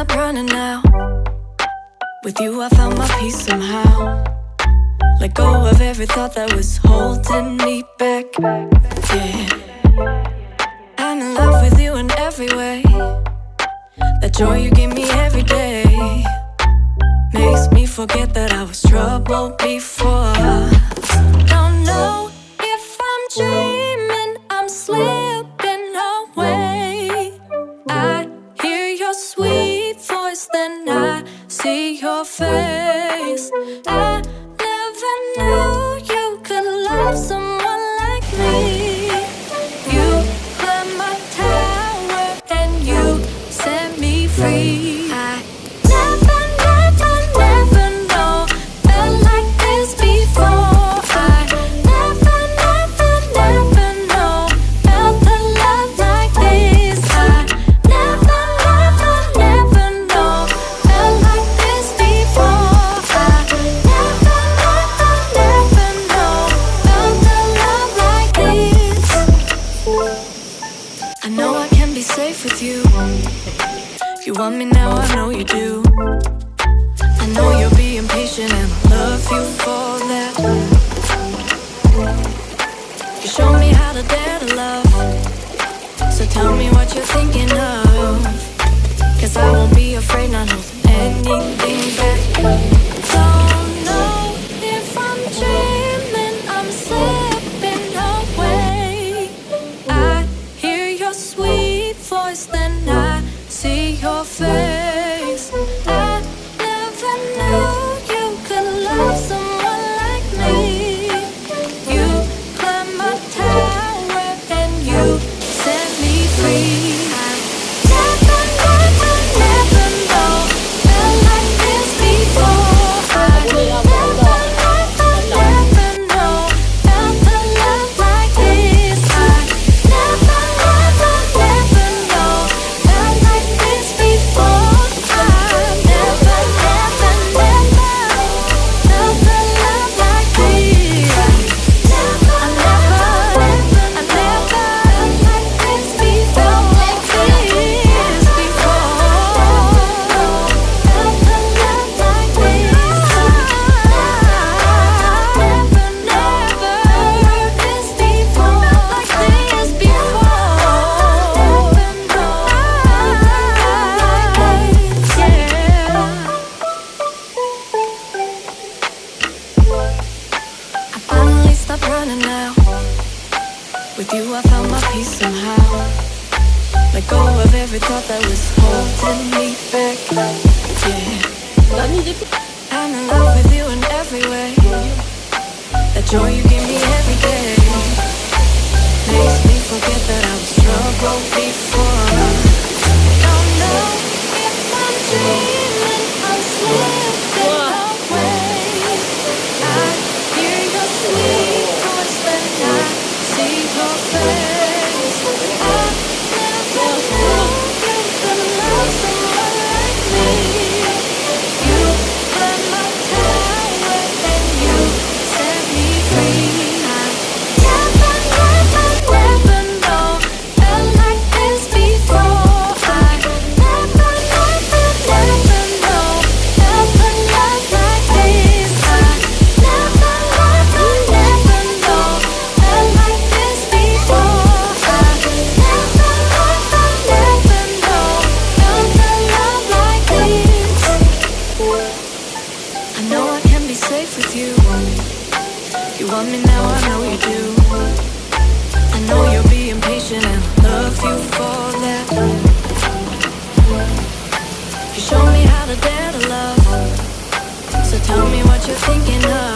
stop running now. With you I found my peace somehow. Let go of every thought that was holding me back. Yeah, I'm in love with you in every way. That joy you give me every day makes me forget that I was troubled before. Don't know if I'm dreaming, I'm slipping away. I hear your sweet voice, then I see your face. I never knew you could love someone like me. You climbed my tower and you set me free. I never know felt like this before. I never know felt the love like this. I never know felt like this before. I never know felt the love like this. I know I can be safe with you. If you want me now, I know you do. I know you're being patient and I love you for that. You show me how to dare to love, so tell me what you're thinking of. Cause I won't be afraid, not holding anything back. Don't know if I'm dreaming, I'm slipping away. I hear your sweet voice, then I see your face. I never knew you could love someone like me. You climbed my tower and you set me free. I never know felt like this before. I never know felt the love like this. I never know felt like this before. I never felt the love like this. I never felt like this before. Felt the love like this. Never this before. Like this before. I finally stopped running now. With you I found my peace somehow. Let go of every thought that was holding me back. Yeah, I'm in love with you in every way. That joy you give me every day makes me forget that I was troubled before. Don't know if I'm dreaming, I'm slipping away. I hear your sweet voice, then I see your face. I never knew you could love someone like me. You climbed my tower and you set me free. I never know felt like this before. I never know felt the love like this. I never know felt like this before. I never know felt the love like this. I know I can be safe with you. You want me now, I know you do. I know you're being patient and I love you for that. You show me how to dare to love, so tell me what you're thinking of.